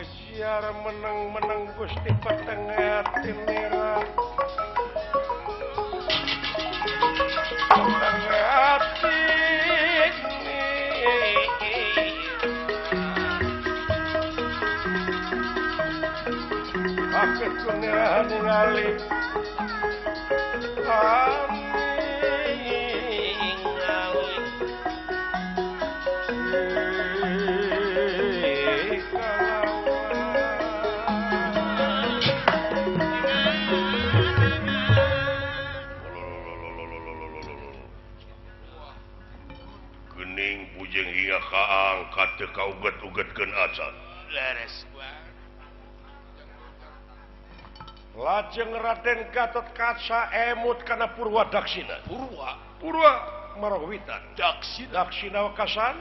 Siar menang-menang Gusti Petengah Timira Petengah Akit kunirahan ningali Gening bujeng hingga kaangkat teu kauget-ugetkeun acan. Leres Lajeng Raden Gatot Kaca emut kana Purwa Daksina. Purwa Marahwitan. Daksina Wakasan.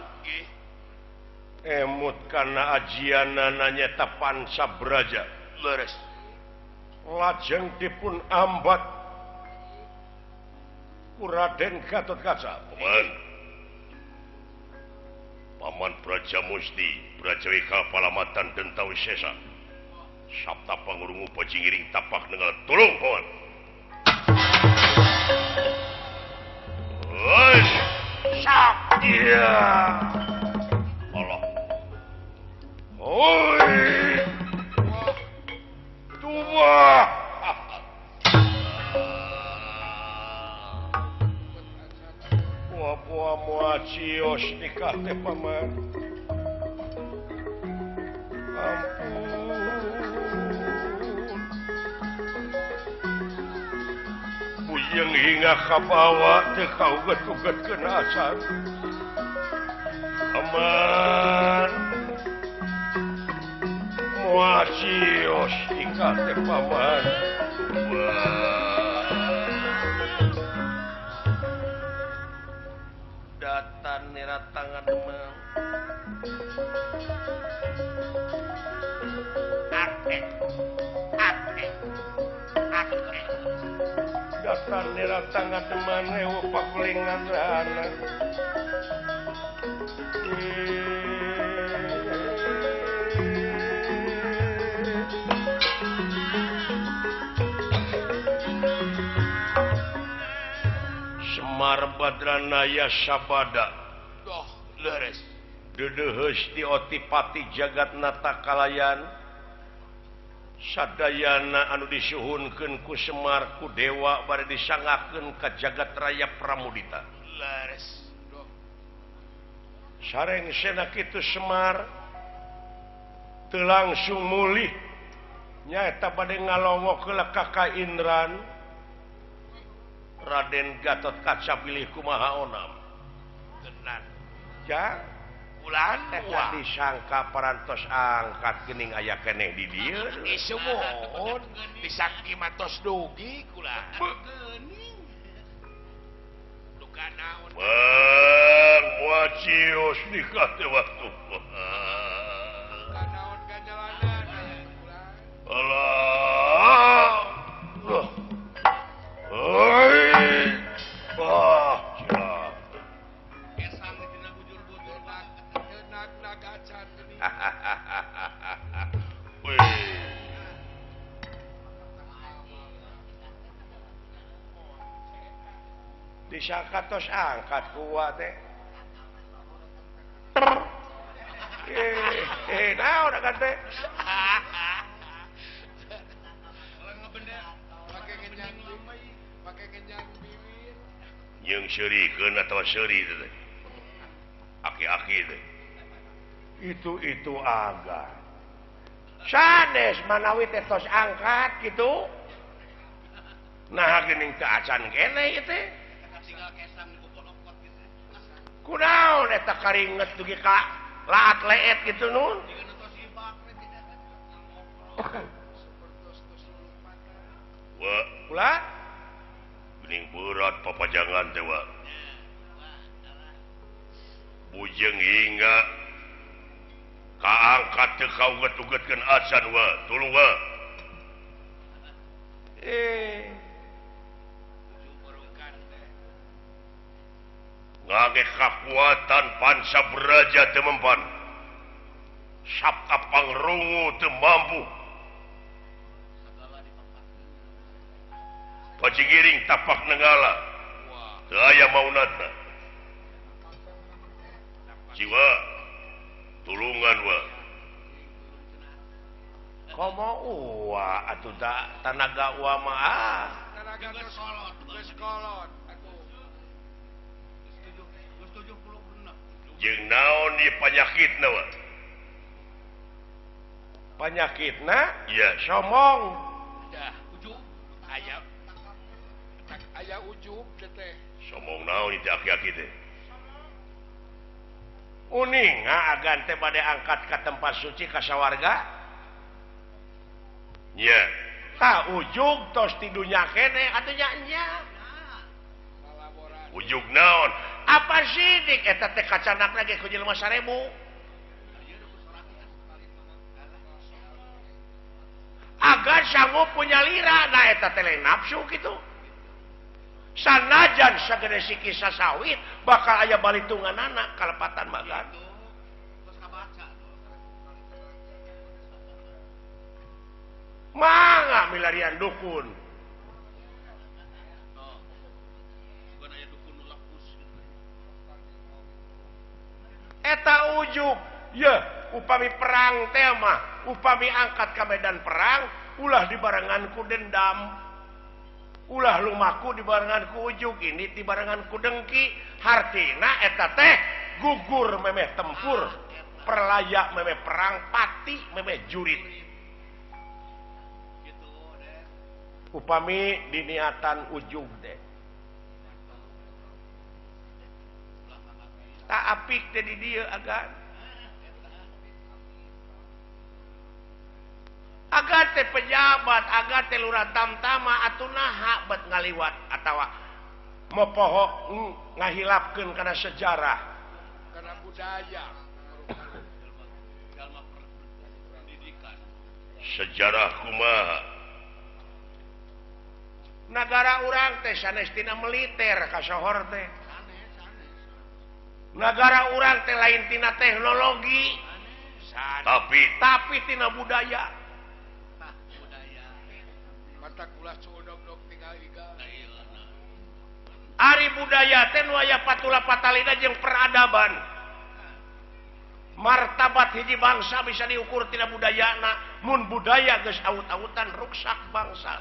Emut kana ajianana nyata Pancabraja. leres Lajeng dipun ambat ku Raden Gatot Kaca. Paman Praja Musti, Praja Wika Palamatan Dentawi Sesa. Sabta pangurungu pajingiring tapak nengal tulung paman. Sak dia. Allah. Oi. Tua. Buah-buah muacios nikah teh paman. Bujeng hingga kabawa teu kauget-ugetkeun acan. Aman. Muacios nikah teh paman. datan niratangan demam akeh Datan niratangan teman ewo pakulingan rana. Semar Badranaya Sabada. leres Dedeheus ti Otipati Jagatnata Kalayan. Sadayana anu disuhunkeun ku Semar ku dewa bari disangakeun ka jagat raya Pramudita. leres Sareng sena kitu Semar teu langsung mulih nyaeta bade ngalongok ka Kaindran. Raden Gatot Kaca pilih kumaha onam. tenan Ja, ulan eta disangka parantos angkat geuning aya keneh di dieu. Isumun disangki matos dugi kula geuning duka naon Bang, wacios nikah teh waktu. naon kajalanan Allah. Oi. Wah, cilak. kesang dina bujur-bujur nak acan geuning Wih. Disangka tos angkat kuat teh. Naon kan teh? pakai kenyang bibir Yang serikeun atawa seri teh. Aki-aki teh. Itu aga. Sanes manawi teh tos angkat gitu. Nah geuning teu acan keneh ieu teh. tinggal kesang dipopot-popot gitu Kunaon eta karinget dugi ka laat leet gitu nun. jika nutos ibak tidak Wa, ulah. Geuning berat papajangan teh wa. Bujeng hingga kaangkat teu kauget-ugetkeun acan wa, tulung wa. Ngage kakuatan Pancabraja teu mempan. Sabta pangrungu teu mampu pacigiring tapak nenggala teu aya maunatna jiwa tulungan wa komo atuh tanaga wa mah Tanaga geus kolot atuh. Geus 70 bener. jeung naon ieu panyakitna wa panyakitna ya somong Dah, ujug aya ujug teh. somong naon itu aki-aki teh uning agan teh bade angkat ka tempat suci ka sawarga nya tah ujug tos ti dunya kene atuh nya ujug naon apa sidik eta teh kacanak lagi ku jelema 1000 agar sanggup punya lira nah eta teh lain nafsu kitu sanajan sagede siki sasawit bakal aya balitunganana kalepatan magan mangga milarian dukun eta ujug ya upami perang teh mah upami angkat ka medan perang ulah dibarengan ku dendam ulah lumaku dibarengan ku ujug ini dibarengan ku dengki hartina eta teh gugur memeh tempur perlayak memeh perang pati memeh jurit upami diniatan ujug deh tak apik teh di dieu agar teh pejabat agar teh lurah tamtama atuh naha bet ngaliwat atawa mopoho ngahilapkeun kana sejarah Karena budaya sejarah kumaha negara urang teh sanes tina militer kasohor teh negara urang teh lain tina teknologi tapi tina budaya mata kula codok tinggal iga ari budaya teh nu aya patula patalina jeung peradaban martabat hiji bangsa bisa diukur tina budayana mun budaya geus aut-autan ruksak bangsa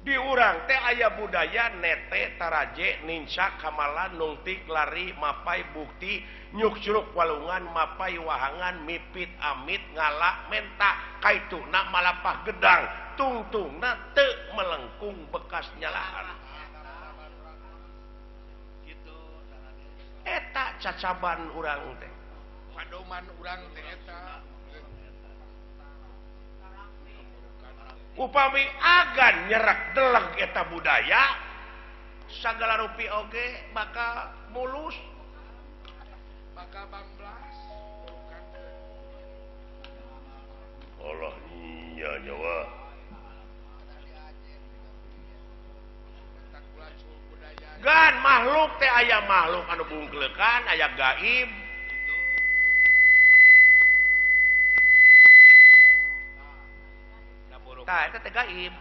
di urang teh aya budaya nete taraje nincak kamalan nungtik lari mapai bukti nyuk curug walungan mapai wahangan mipit amit ngalak menta kaituna malapah gedang tungtungna teu melengkung bekas nyalaan eta cacaban urang teh padoman urang teh eta upami agan nyerak deleg eta budaya sagala rupi oge bakal mulus bakal bangblas Allah iya nyawa gan makhluk teh aya makhluk anu bungkelekan aya gaib tah eta teh gaib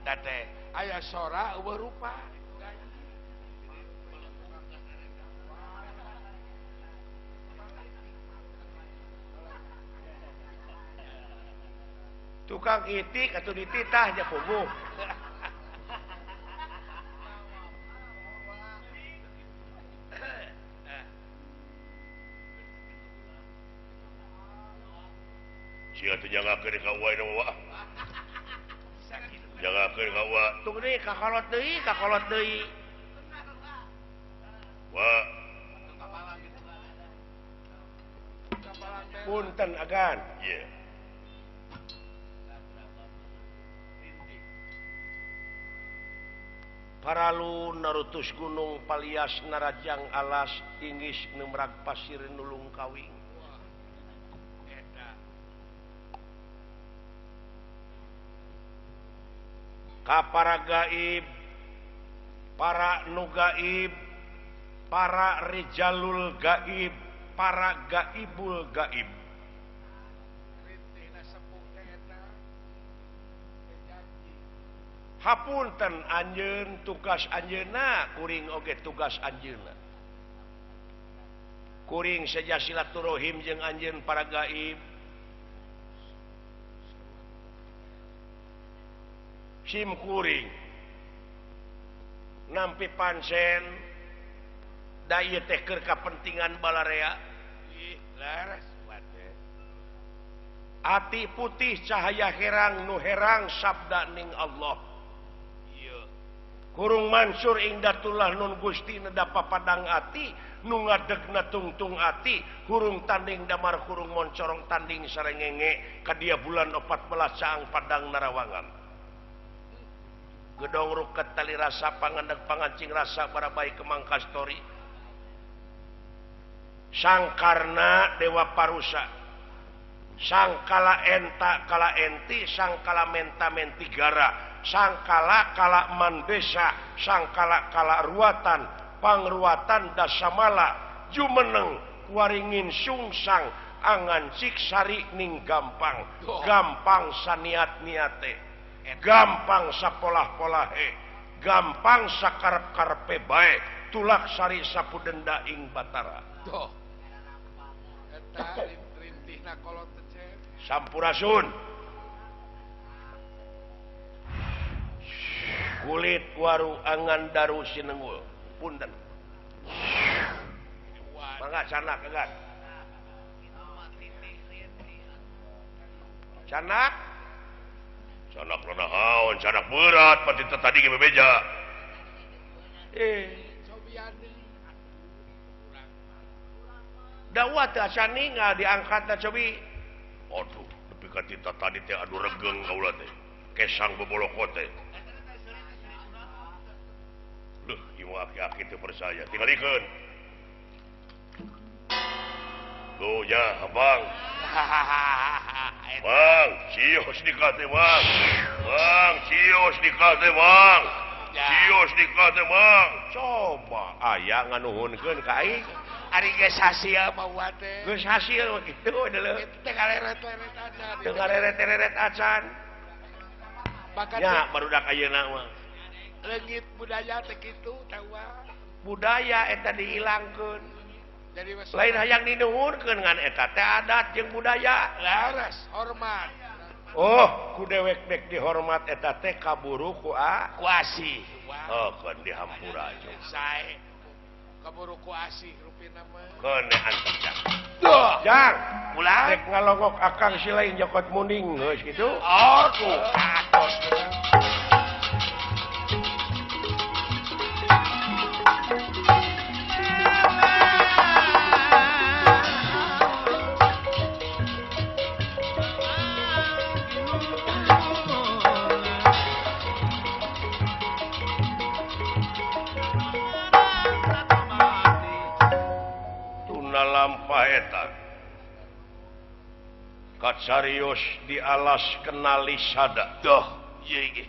teh aya sora eueuh rupa tukang itik atuh dititah nya puguh sia teh jangakeun ka uai nama wa jangakeun ka wa tunggu deui kakolot deui wa punten agan ye paralu narutus gunung palias narajang alas inggis nemrag pasir nulung kawing ka para gaib para nu gaib para rijalul gaib, para gaibul gaib. Hapunten anjeun tugas anjeunna, kuring oge tugas anjeunna. Kuring saja silaturahim jeung anjeun para gaib. Sim kuring nampi pancen da ieu teh keur kapentingan balarea. Laras wate. Ati putih cahaya herang nu herang sabda ning Allah. Kurung mansur ingdatullah nun gusti nedapa padang ati nu ngadegna tungtung ati hurung tanding damar hurung moncorong tanding sarengenge kadia bulan 14 saang padang narawangan gedong ruket tali rasa pangandeg pangancing rasa barabai kemang kastori sangkarna dewa parusa sangkala enta kala enti sangkala menta menti gara sangkala kala mandesa sangkala kala ruatan pangruatan dasamala jumeneng waringin sungsang angan siksari ning gampang gampang saniat niate gampang sapolah-polahe gampang sakarep-karepe bae tulak sari sapudenda ing batara Tuh. Eta rintihna kolot teh. Sampurasun kulit waru angan daru sinengul punten mangga canak kegat canak canak naon canak berat pati tadi ge bebeja Cobiani. dawa teh asani diangkat cobi aduh tapi ka tadi teh adu regeng kaula teh kesang bebolokot teh ieu aki-aki teu percaya tingalikeun tuh nya abang bang cios nikah teh bang cios nikah teh bang cios nikah teh bang coba aya nganuhunkeun ka aing Ari geus hasil mah wate. geus hasil mah kitu adalah Teu galeret-leret acan. teu ngareret-reret acan Bahkan nya barudak ayeuna mah leungit budaya teh kitu tawa. budaya eta dihilangkeun Jadi wes lain hayang dinuhurkeun ngan eta teh adat jeung budaya laras hormat. oh ku dewek dek dihormat eta teh kaburu ku Kuasi. oh keun dihampura aja Sae. Kaburu kuasi rupina mah. keunaan cicak Duh. jang Ulah. dek ngalongok akang si lain jokot munding geus kitu Oh, tuh. Atos. tuna lampah eta kacarios di alas kenali sada Duh. Ieu ge.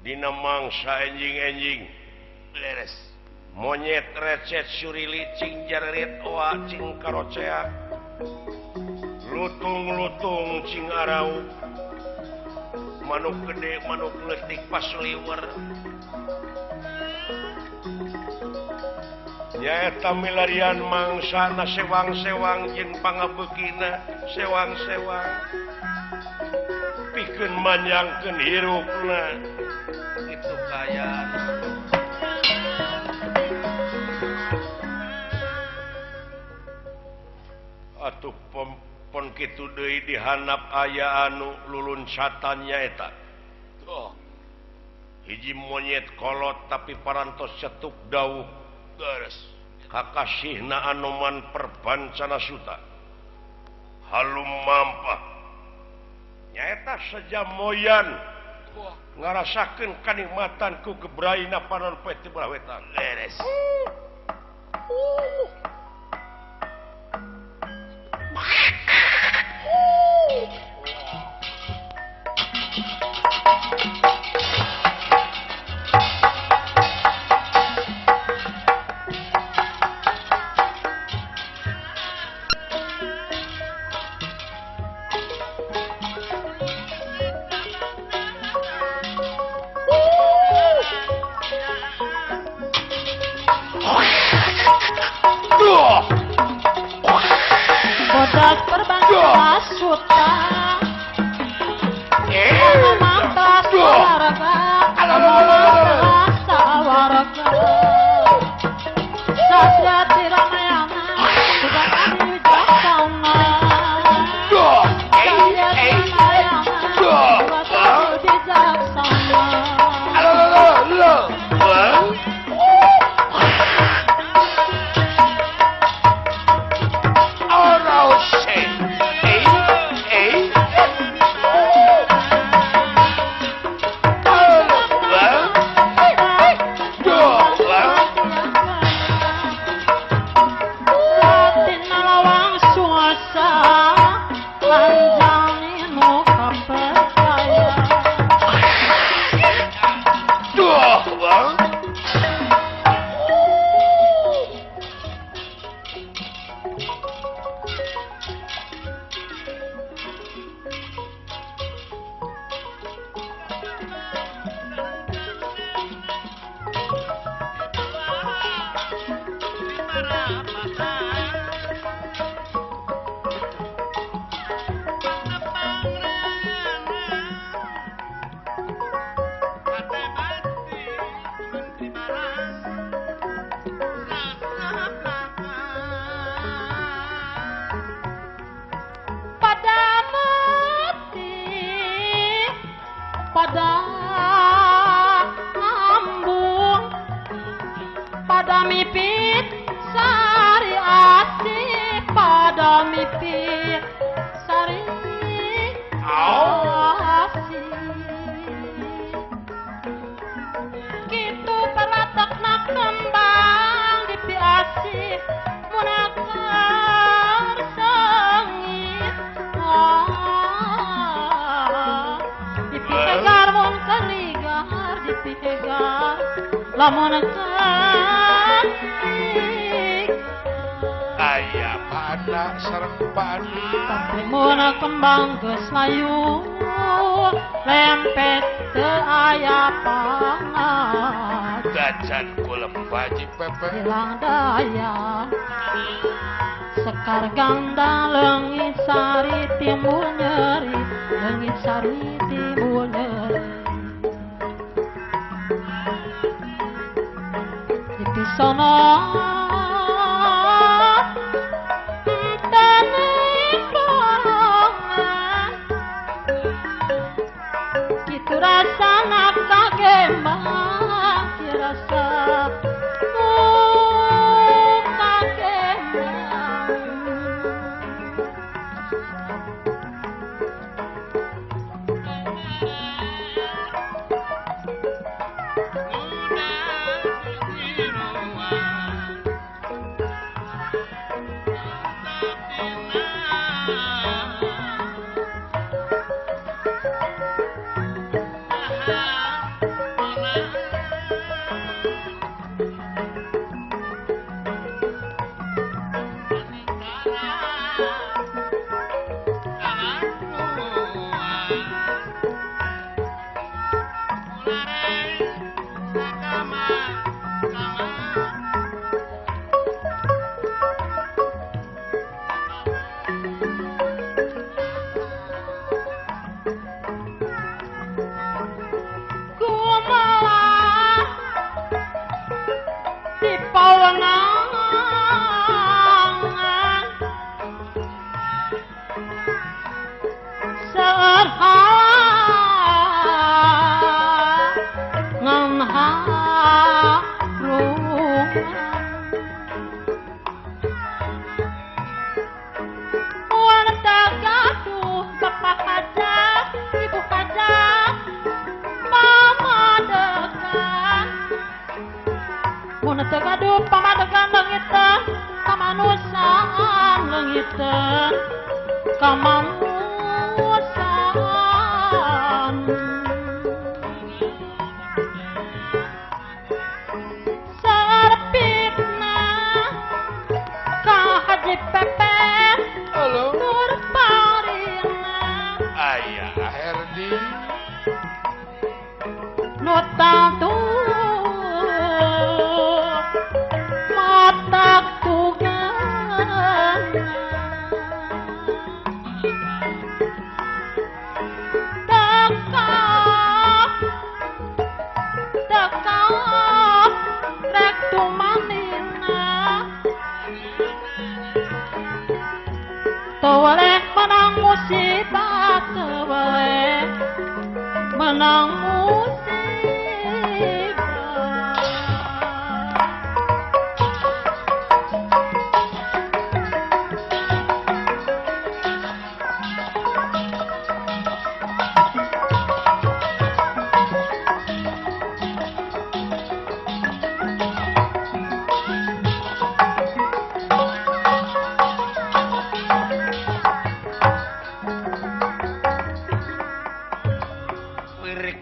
dina mangsa enjing-enjing Leres. monyet recet surili cing jarerit oa cing karocea lutung-lutung cing arau manuk gede manuk letik pas liwer nyaeta milarian mangsana sewang-sewang jeung pangabeukina sewang-sewang pikeun manyangkeun hirupna kitu kayana atuh pon kitu deui dihanap aya anu lulunsatan nyaeta Tuh. hiji monyet kolot tapi parantos cetuk dawuh Leres. kakasihna anoman perbancana suta halum mampah nyaeta sejamoyan Wah. ngarasakeun kanikmatan ku gebraina panon poe ti belah wetan Leres. suta mata sawarga Satya Tiramayana Sudah kami wijaksana Satya Tiramayana Sudah kami bijaksana Pada ngambung pada mipit sari ati pada mipit sari asi kitu peratakna kembang di piasi munakar sangit Hegar mon kaligar di hegar lamun cantik aya pada sareng padi tapi mun kembang geus layu lempet teu aya pangat gacan ku lembaji pepe hilang daya sekar ganda leungit sari timbul nyeri leungit sari timbul nyeri di sono tanah borongan kitu rasana kagembang kirasa Tegaduh pamadegan leungiteun kamanusan leungiteun kamanusan sarpitna ka haji pepet nur parina aya herdi nu tatu matak tugan Teu boleh menang musibah, teu boleh menang musibah.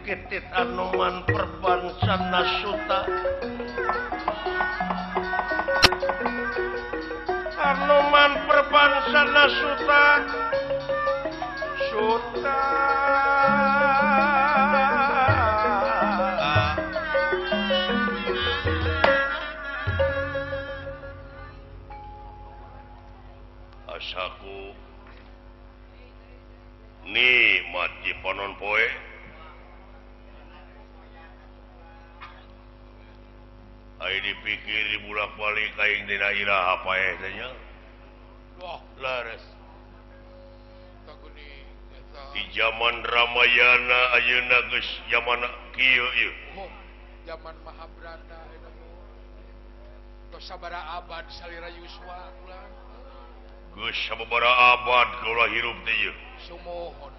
Ketit Anoman perbansana suta Anoman perbansana suta suta asaku nikmat di panon poe dipikir dibulak-balik kaing dina iraha paeh teh nya. Wah, Laras. takuni eta. Di zaman Ramayana ayeuna geus zaman kieu ieu. Oh, zaman Mahabharata eta mah. Tos sabaraha abad salira yuswa ulah. Geus sababaraha abad kaula hirup teh ieu. Sumohon.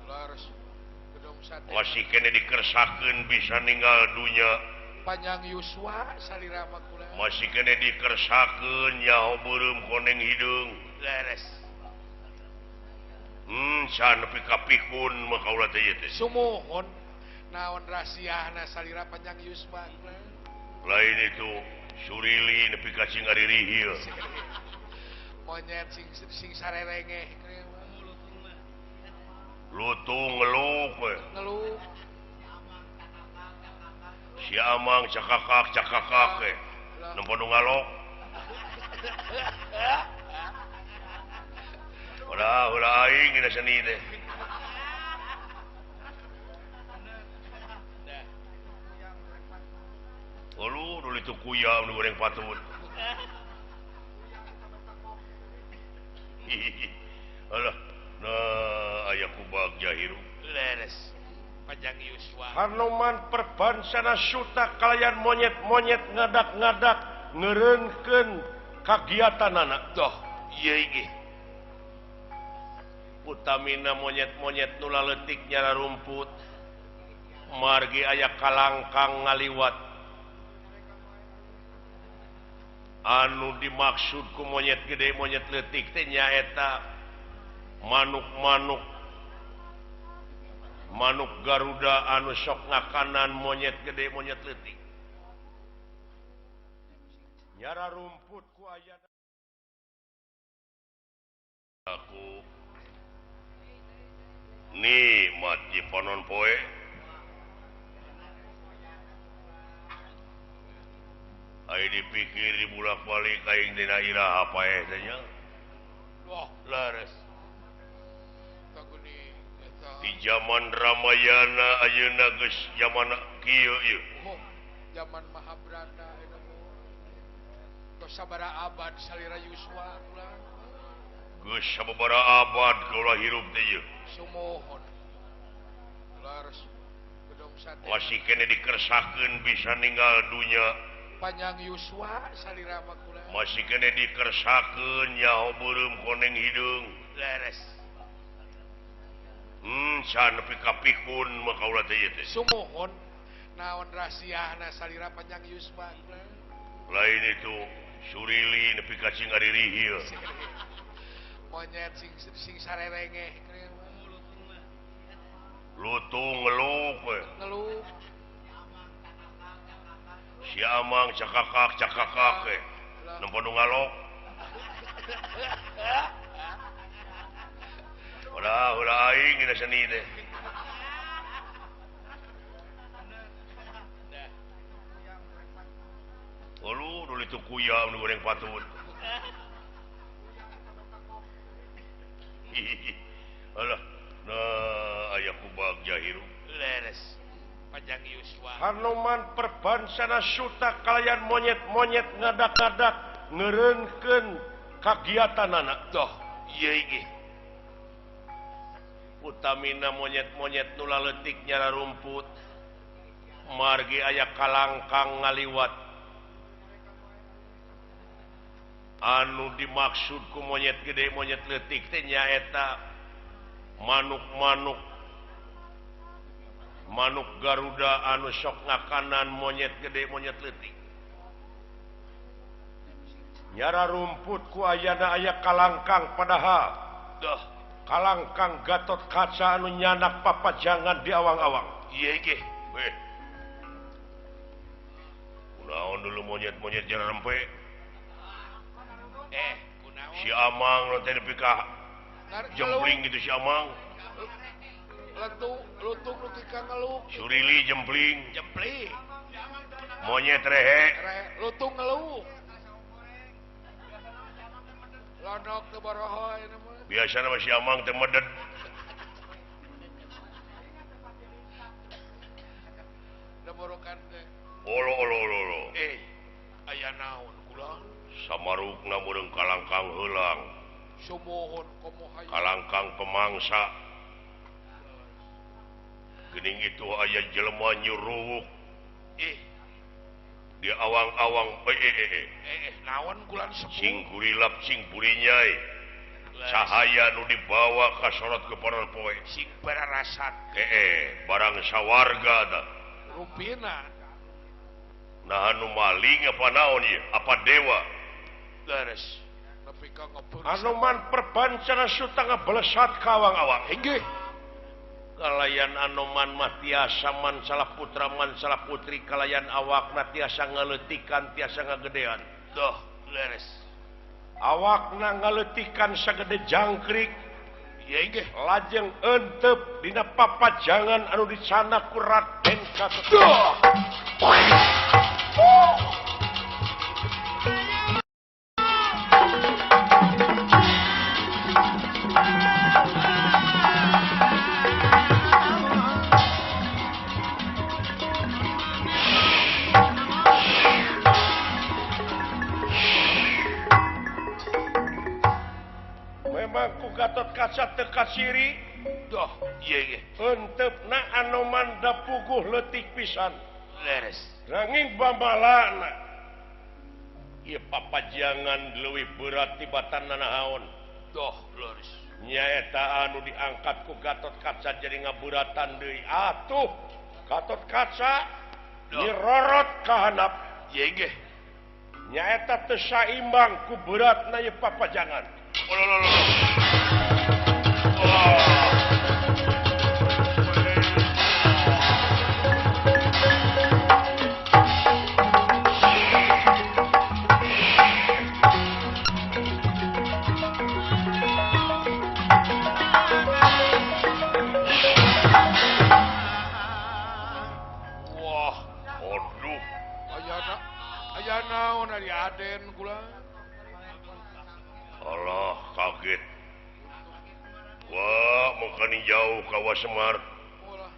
Laras. Gedong sate. Masih kene dikersakeun bisa ninggal dunya. Panjang yuswa salira mah kula. Masih kene dikersakeun nyaho beureum koneng hideung. Leres. Can nepi ka pikun mah kaula teh ieu teh. Sumohon. Naon rahasiana salira panjang yuswa kula. Lain itu surili nepi ka cingaririhil. Monyet sing sarerengeh. Lutung ngelup we. Ngeluh. Si amang cakakak nempo nu ngalok ulah aing dina seni teh dulu itu kuya nu goreng patut alah nah aya kubag jahiru Leres. Panjang yuswa. Anoman perbansana suta kalayan monyet-monyet ngadak-ngadak ngereunkeun kagiatanana. Doh, ieu ge. Utamina monyet-monyet nu laletik nyara rumput. Margi aya kalangkang ngaliwat. Anu dimaksud ku monyet gede monyet leutik teh nyaeta manuk-manuk Garuda anu sok ngakanan monyet gede monyet leutik. Nyara rumput ku aya aku nikmat di panon poe ai dipikir dibulak-balik kaing dina iraha paeh teh nya. Wah, Laras. takuni eta. Di zaman Ramayana ayeuna geus zaman kieu ieu. Oh, zaman Mahabharata eta mah. Tos sabaraha abad salira yuswa ulah. Geus sababaraha abad kaula hirup teh ieu. Sumohon. Laras. Gedong sate. Masih kene dikersakeun bisa ninggal dunya. Panjang yuswa salira mah kula. Masih kene dikersakeun nyaho beureum koneng hideung. Leres. Can nepi ka pikun mah kaula teh ieu teh. Sumohon. Naon rahasiana salira panjang yuswa kula. Lain itu surili nepi ka cingaririhil. Monyet sing sarerengeh. Lutung ngelup we. Ngeluh. Si amang cakakak nempo nu ngalok ulah aing dina seni teh dulu itu kuya nu goreng patut alah nah aya kubag jahiru Leres. Panjang yuswa. Anoman perbansana suta kalayan monyet-monyet ngadak-ngadak ngereunkeun kagiatan anak Doh, iya ge. utamina monyet-monyet nu laletik nyara rumput margi aya kalangkang ngaliwat anu dimaksud ku monyet gede monyet leutik teh nyaeta manuk-manuk manuk Garuda anu sok ngakanan monyet gede monyet leutik nyara rumput ku ayana aya kalangkang padahal Doh, kalangkang Gatot Kaca anu nyanak papajangan di awang-awang iya ge. weh kunaon dulu monyet-monyet jalan rempe Kunaon? si Amang nu teh nepi ka jempling gitu si Amang Lutung nu tika ngeluh. Surili jempling Jempling. monyet rehe Lutung ngeluh. Lonok teu boroho ieu mah. biasa nama si Amang teh meded Da borokan teh. olo Aya naon kula? samarukna mureung kalangkang heulang Sumohon komo hayu. kalangkang pemangsa geuning itu aya jelema nyuruh di awang-awang Naon kulan sepuh? sing kurilap sing purinyai cahaya nu dibawa ka sorot ke para poe Sing bararasat. barang sawarga da Rupina. nah anu maling apa naon ieu apa dewa Leres. Tapi ka ngepeur. anu man perbancana suta ngablesat ka awang-awang Inggih. kalayan anoman mah tiasa man salah putra man salah putri kalayan awakna tiasa ngaletikan tiasa ngagedean Doh, leres. awakna ngaletikan sagede jangkrik Iya inggih. lajeng entep dina papajangan anu dicana ku Raden Gatot Doh. memang ku Gatot Kaca teu kasiri Doh, iya inggih. entepna anoman da puguh leutik pisan Leres. nanging bamalana ieu papajangan leuwih berat tibatan naon Doh, leres. nyaeta anu diangkat ku Gatot Kaca jadi ngaburatan deui atuh Gatot Kaca nyerorot ka handap Iya inggih. nyaeta teu saimbang ku beratna ieu papajangan Wah, aduh aya naon ari Aden kula? Allah kaget wah makani jauh ka Semar Ulah.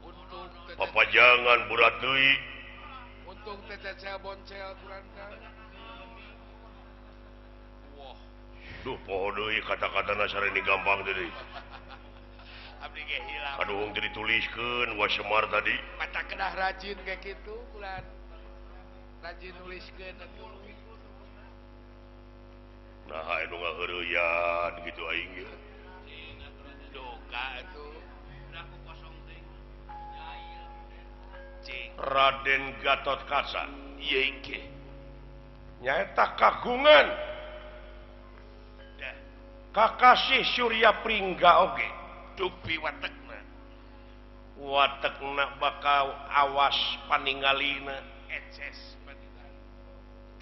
Untung teh papajangan berat deui untung teh cecel boncel kuranda. Wah, duh poho deui kata-katana sareng gampang tadi abdi ge hilang. kaduhung teu dituliskeun Semar tadi Mata kedah rajin kayak gitu kulan. Rajin nuliskeun atuh. nah anu ngaheureuyan gitu aing ge Doka atuh. Cing. Raden Gatot Kaca Iya inggih. nyaeta kagungan Dah, kakasih Surya Pringga oge dupi watekna. watekna bakal awas paningalina Eces panitan.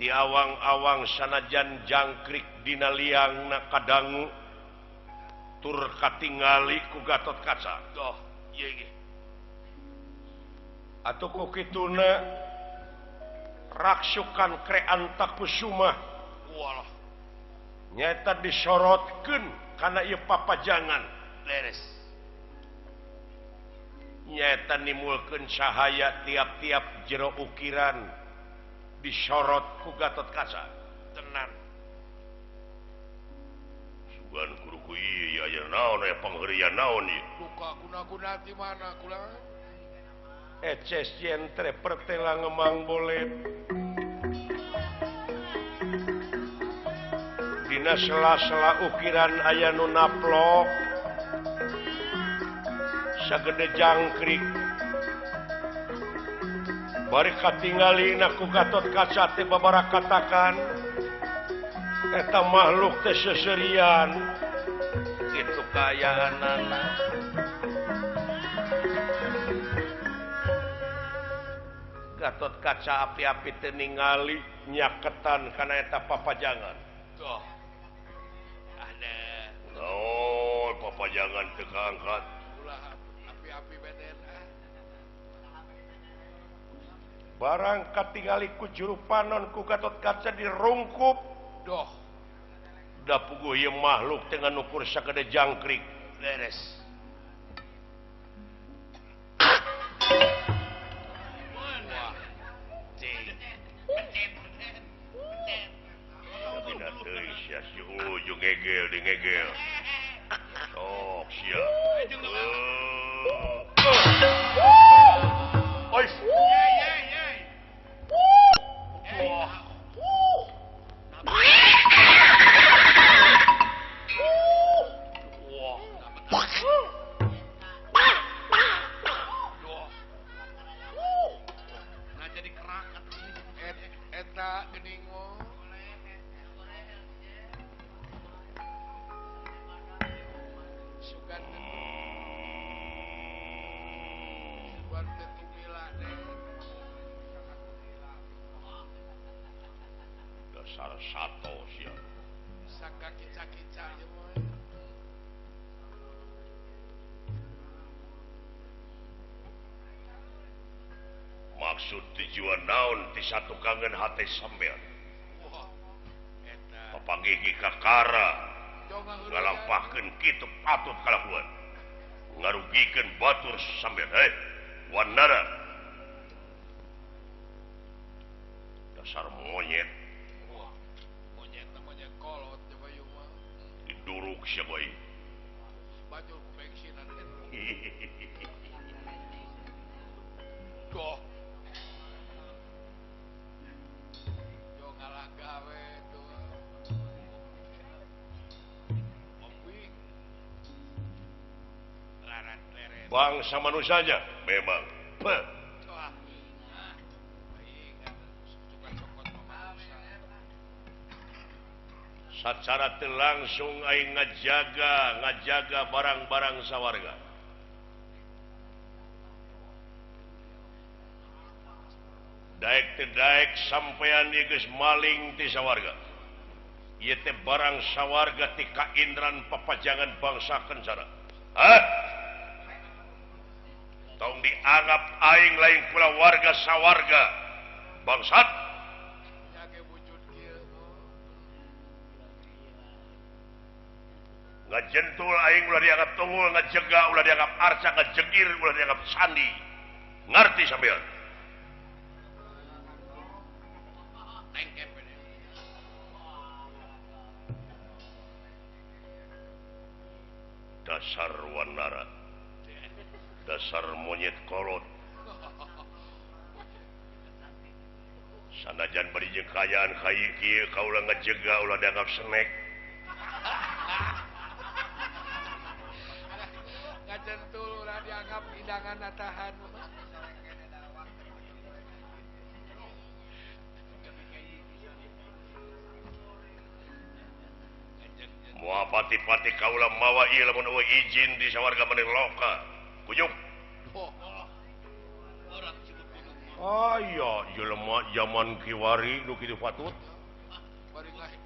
ti awang-awang sanajan jangkrik dina liangna kadangu tur katingali ku Gatot Kaca Doh, iya inggih. atuh ku kituna raksukan Kreanta Kusuma Walah, nyaeta disorotkeun kana ieu papajangan leres. nyaeta nimulkeun cahaya tiap-tiap jero ukiran disorot ku Gatot Kaca tenan sugan guruku iya ya naon ya pangheureun naon ieu luka guna-guna di mana kula eces jentre pertela ngemang bolet dina sela-sela ukiran aya nu naplok sagede jangkrik bari katinggalina ku Gatot Kaca teh babaraha katakan eta makhluk teh seserian kitu kayaanana Gatot Kaca api-api teu ningali nyaketan kana eta papajangan tuh ada naon papajangan teu kaangkat ulah api-api beden barang katingali ku juru panon ku Gatot Kaca dirungkup doh da puguh ieu makhluk teh ngukur sakade jangkrik beres wah cing dina teuing sia si ujung ngegel di ngegel sok sia ois eta geuning sugan buat tumila deh dasar sato sia saka kica-kica ieu mah maksud tujuan naon ti satu kangen hati sampean wah eta papanggih kakara jonga ngalampahkeun kitu patut kalakuan ngarugikeun batur sampean wanara dasar monyet wah monyet namanya kolot coba yuk mah diduruk sia bae bajul ku bensinan doh yo ngalah gawe tuh mobbing larat leret bangsa manusianya memang Beuh. wah baik suka cokot manusia Sacara teu langsung aing ngajaga barang-barang sawarga daek teu daek sampean ieu geus maling ti sawarga ieu teh barang sawarga ti kaindran papajangan bangsa kencana tong dianggap aing lain pula warga sawarga bangsat nyage wujud kieu ngajentul aing ulah dianggap tunggul ngajega ulah dianggap arca ngajegir ulah dianggap sandi ngarti sampean tengkep ini dasar wanara dasar monyet kolot sanajan bari jeung kayaan kai kieu kaula ngajega ulah dianggap snack ngajentul ulah dianggap hidangan atahan moal pati-pati kaula mawa ieu lamun eueuh izin di sawarga maneh loka kunyuk iya jelema zaman kiwari nu kitu patut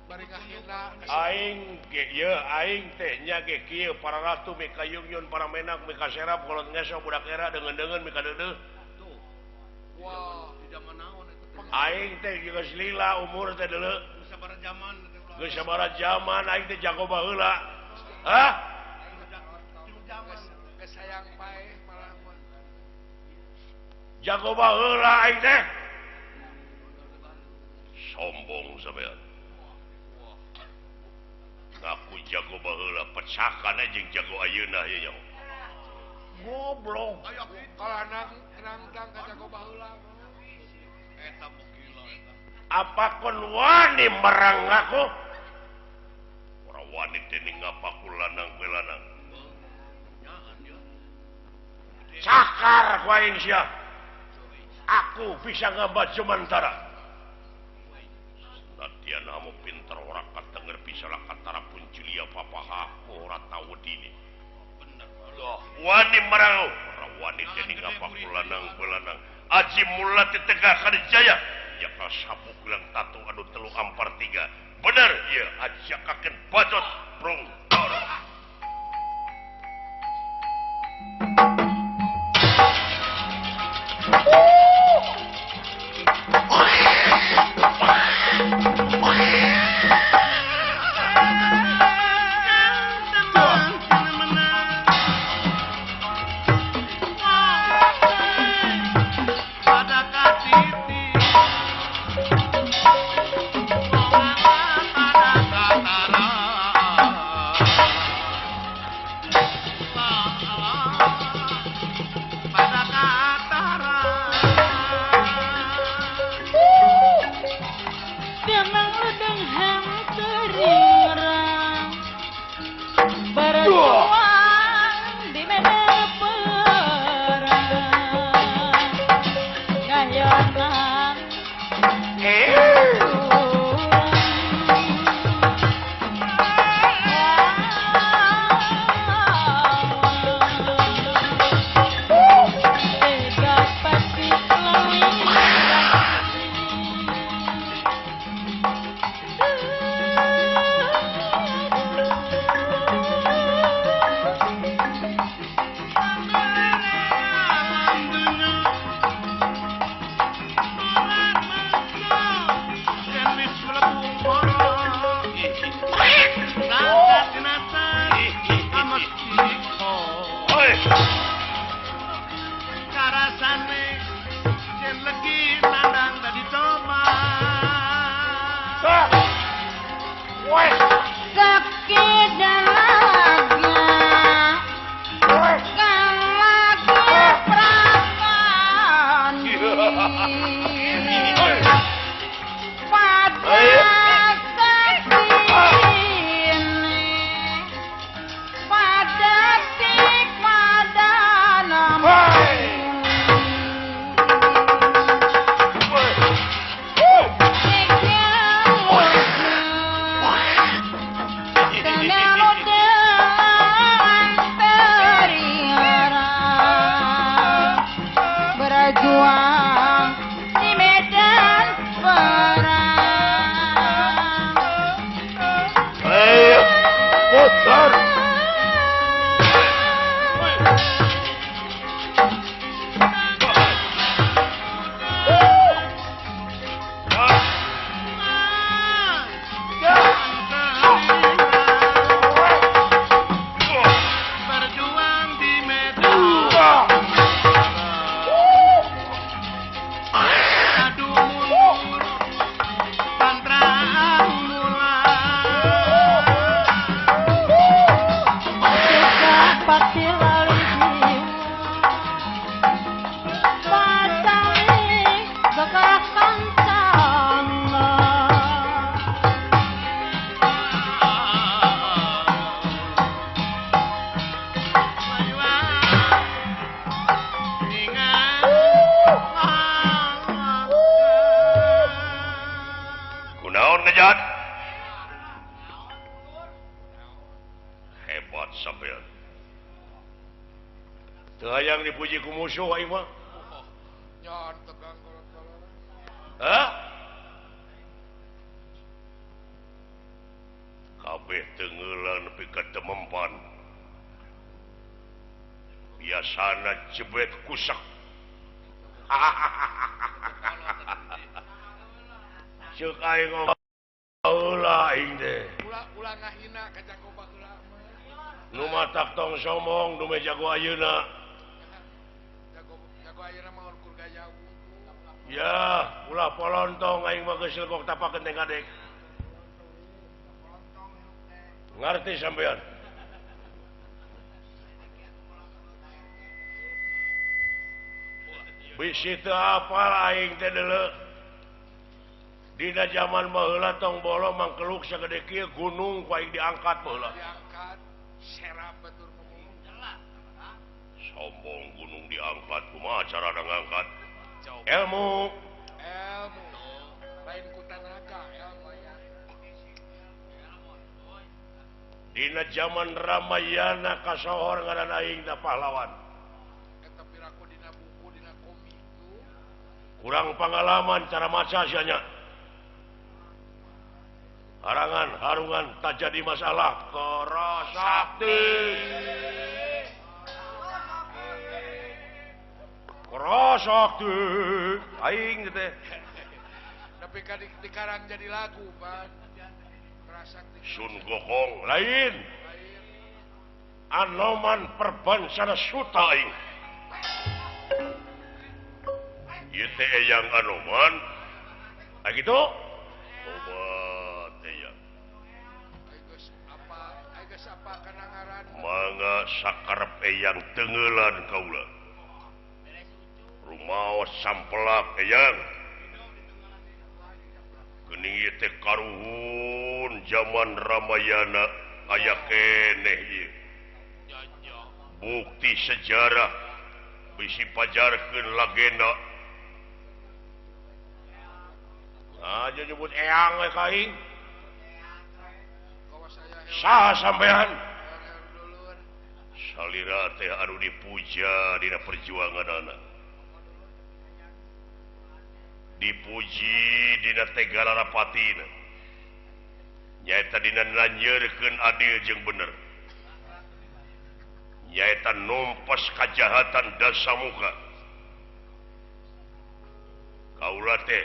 bari ngahina aing ge ieu aing teh nya ge kieu para ratu mika yungyun para menak mika serap kolot ngeso budak era deungeun-deungeun mika deudeuh wah aing teh geus lila umur teh deuleu geus sabaraha zaman aing teh jago baheula geus sayang pae malah jago baheula aing teh sombong sampean. Ngaku jago baheula pecakan jeung jago ayeuna ieu nya. Goblok. Aya kalau nang ka jago baheula. Eta bukila eta. Apa kon wani merang aku? Ora wani teh ngapaku lanang belanang. Cakar ku aing sia. Aku bisa ngabat sementara. Nadian amo pinter ora katenger bisa lah katara pun Julia papaha ora tahu dini. Bener. Loh, wani merang. Ora wani teh ngapaku lanang belanang. Aji mula ti tegah kadijaya. Ya ka sabuk lang tatu anu 3/4. Bener ya ajakakeun bacot prung. Hayang dipuji ku musuh aing mah. Nyon tegang kolot-kolot. Hah? Kabeh teu ngeulang nepi ka temempan. Biasana jebet kusak. Ceuk aing ngomong heula aing teh. Ulah ngahina ka jago baheula. Nu matak tong somong nu jago ayeuna. Jago ayeuna mah ukur gaya wungkul. Ya ulah polontong aing mah geus legok tapakeun teh kadek ngarti sampean bisi teu apal aing teh deuleu dina zaman baheula tong bolo mangkeluk sagede kieu gunung ku aing diangkat baheula diangkat serap batur ngomong sombong gunung diangkat kumaha carana ngangkat jauh ilmu ilmu lain ku tenaga ilmu ya dina zaman Ramayana kasohor ngaran aing da pahlawan eta piraku dina buku dina komik tuh kurang pengalaman cara maca sianya harangan harungan tak jadi masalah Kerasakti Kerasakti aing teh tapi kan dikarang jadi lagu pan Kerasakti Sun Gokong lain lain Anoman perbansana suta aing ieu teh eyang Anoman gitu obat eyang Aigeus apa kana ngaran mangga sakarep eyang tengeulan kaula rumaos sampelak eyang geuning ieu teh karuhun zaman Ramayana aya keneh ieu nyanyo bukti sejarah bisi pajarkeun legenda aja nyebut eyang we kaing kawas aya saha sampean hewan dulur salira teh anu dipuja dina perjuanganana dipuji dina tegala rapatina nyaeta dina nanyeurkeun adil jeung bener nyaeta numpas kajahatan dasamuka kaula teh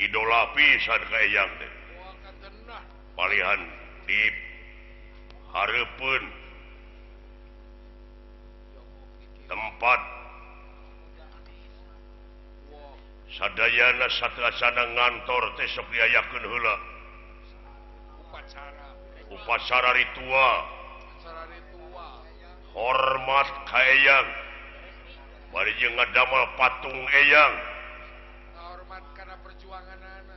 idola pisan ka eyang teh wah katenah palihan di hareupeun tempat wah sadayana sateasana ngantor teh sok diayakeun heula upacara ritual acara ritual hormat ka eyang bari jeung ngadamel patung eyang hormat kana perjuanganana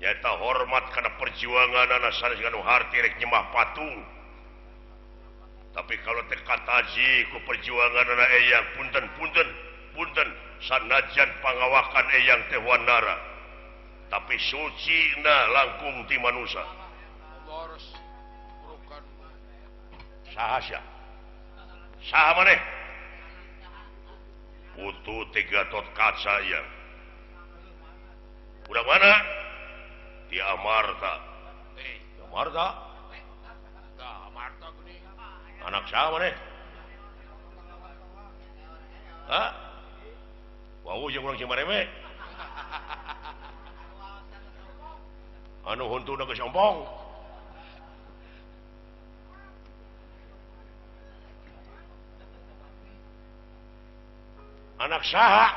nyaeta hormat kana perjuanganana sanes anu harti rek nyembah patung tapi kalau teh kataji ku perjuanganana eyang punten sanajan pangawakan eyang teh wanara tapi suci na langkung ti manusia Allah harus burukan saha maneh putu Gatot Kaca yang udah mana di Amarta Amarta Amarta gini anak saha maneh hah wau jeung urang Cimareme anu huntuna geus ompong anak saha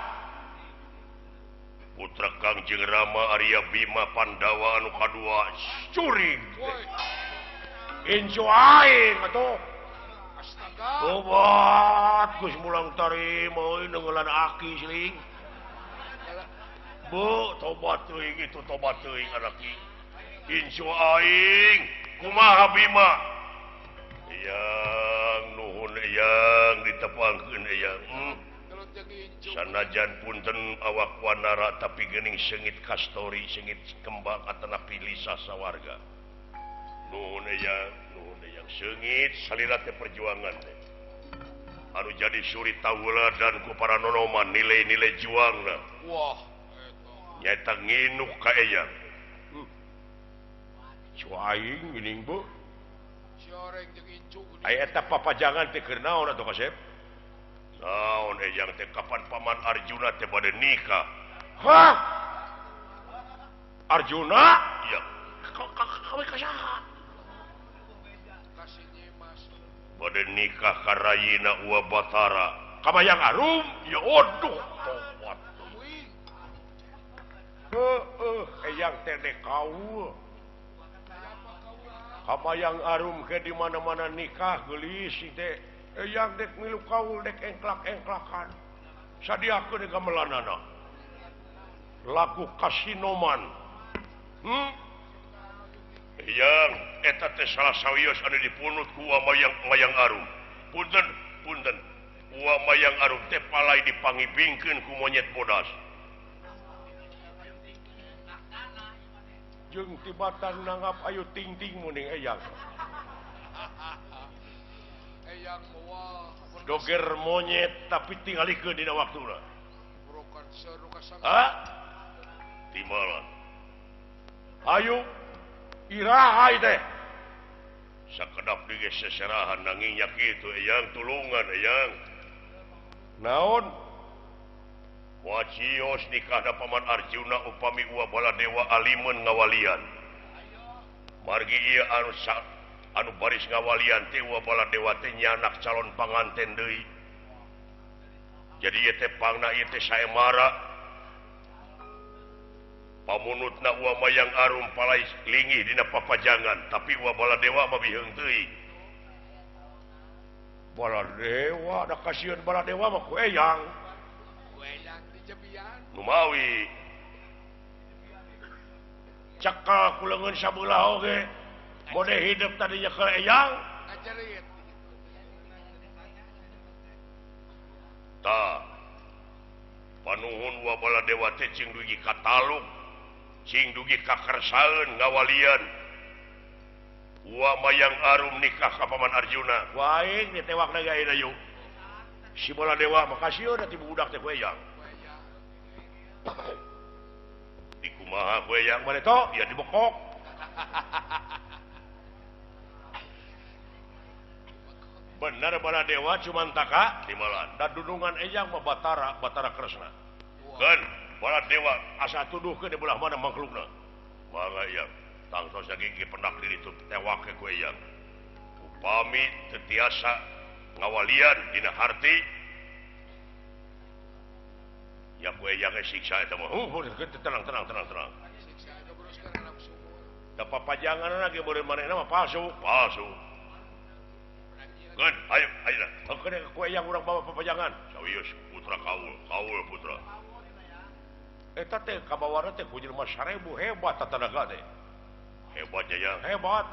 putra Kangjeng Rama Arya Bima Pandawa anu kadua curing woi incu aing atuh astaga obat geus mulang tarima euy neungelan aki siling bu tobat teuing itu tobat teuing anak ieu incu aing kumaha Bima yang nuhun yang ditepangkeun eyang gelut jeung incu sanajan punten awak wanara tapi geuning seungit kastori seungit kembang atana pilisa sawarga nuhun eyang seungit salira teh perjuangan teh anu jadi suri tauladan ku para nonoman nilai-nilai juangna wah nyaeta nginuk ka eyang cu aing geuning bu sioreng jeung incu aya eta papajangan teh keur naon atuh kasep naon eyang teh kapan paman Arjuna teh bade nikah hah Arjuna iya kawe ka saha kasih nyimas bade nikah ka Rayina Uwa Batara kabayang arum ya oduh tobat wih yang tedek kau apa yang arum ke di mana-mana nikah gelis teh yang dek milu kaul dek engklak-engklakan sadiakeun ka melanana lagu kasinoman yang eta teh salah sawios anu dipunut ku mayang arum punten mayang arum teh palai dipangibingkeun ku monyet bodas jeung tibatan nanggap ayo ting-ting muning eyang wah doger monyet tapi tingalikeun dina waktuna burokan seru kasang timalan ayo iraha teh sakedap diges seserahan nanging nya kitu eyang tulungan eyang naon wacios nikahna paman Arjuna upami uwa Baladewa alimun ngawalian margi ieu anu baris ngawalian teh uwa Baladewa teh nyanak calon panganten deui jadi ieu teh pangna ieu teh saemara pamunutna uwa mayang arum palai linggih dina papajangan tapi uwa Baladewa mah biheung teuing Baladewa da kasieun Baladewa mah ku eyang numawi cekal kuleungeun sabeula oge mode hidup tadinya ke eyang ngajerit tah panuhun wa Baladewa teh cing dugi ka taluk cing dugi ka kersaeun ngawalian wa mayang arum nikah ka paman Arjuna wae di tewakna gawe yuk si Baladewa makasih da ti budak teh ku eyang di kumaha gue yang mana to ya dibekok bener Baladewa cuman taka timalan dan dudungan eyang mah Batara Kresna kan Baladewa asa tuduhkeun di belah mana makhlukna mangga eyang tangtos gigi pendak diri itu tewak ke gue yang upami tetiasa ngawalian dina harti ya gue yang siksa eta mah tenang siksa itu terus karena nafsu da papajangan lagi beureun manehna mah palsu kan ayo heukeun ka kue yang urang bawa papajangan sawius putra kaul putra eta teh kabawarna teh ku jelema 1000 hebat tatanaga teh hebat jayang hebat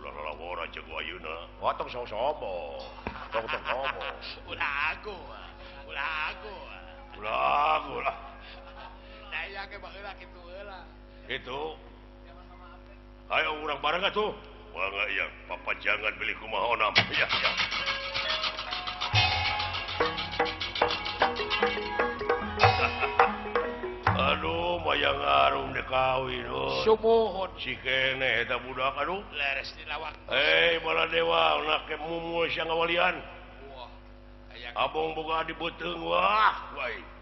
ulah lalawara jeung ayeuna watong sombong tong ngomong ulah aku ulah daya ke baheula kitu heula itu ayo urang bareng atuh mangga iya papa jangan beli kumaha onam ya aduh mayang arum dikawin sumuhun si kene eta budak aduh leres dilawak Baladewa ulah ke mumuh sia ngawalian wah aya abong boga di beuteung wah wae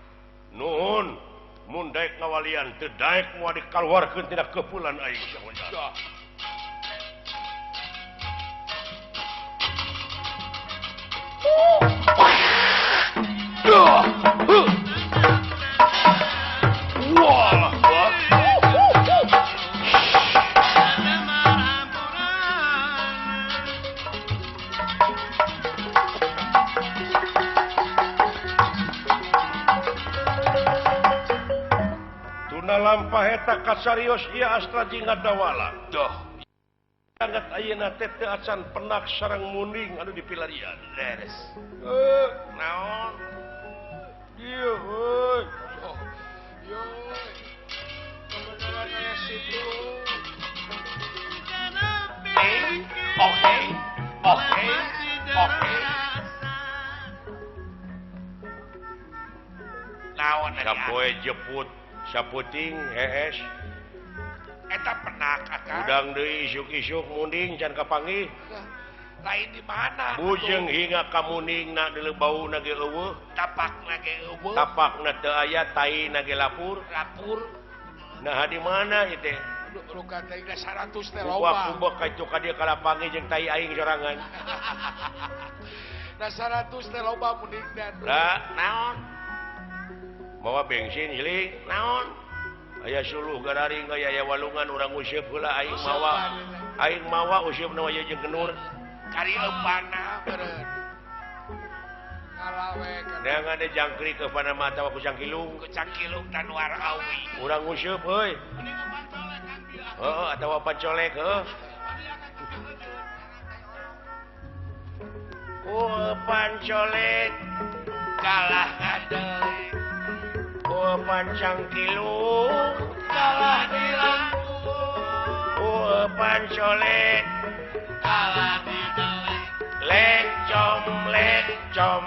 nuhun mun daek ngawalian teu daek moal dikaluarkeun tina kepulan aing sahoja lampah eta kasarios ieu astra jingga dawala doh sangat ayeuna teh teu acan penak sareng muning anu dipilarian leres naon ieu heuy yo kebenaran aya situ oke naon sapoe jeput saputing hees eta penak akang udang deui isuk-isuk munding can kapanggih lain di mana bujeng hingga ka muningna dilebauna ge eueuh tapakna ge eueuh tapakna teu aya taina ge lapur nah di mana ieu teh luka teh 100 teh loba loba ka itu ka dieu kalapangi jeung tai aing sorangan nah 100 teh loba munding dan lah naon bawa bensin hiling naon aya suluh gararing aya walungan urang useup heula aing mawa useup nu aya jeung genur kari eupana beureun ngalawe neang ada jangkrik ke pana mata ku cangkilung tanuar awi urang useup heuy heeh atawa pancolek heuh pancolek kalah kadeuy pancangkilung kalah dilaku pancolek kalah didelek lek com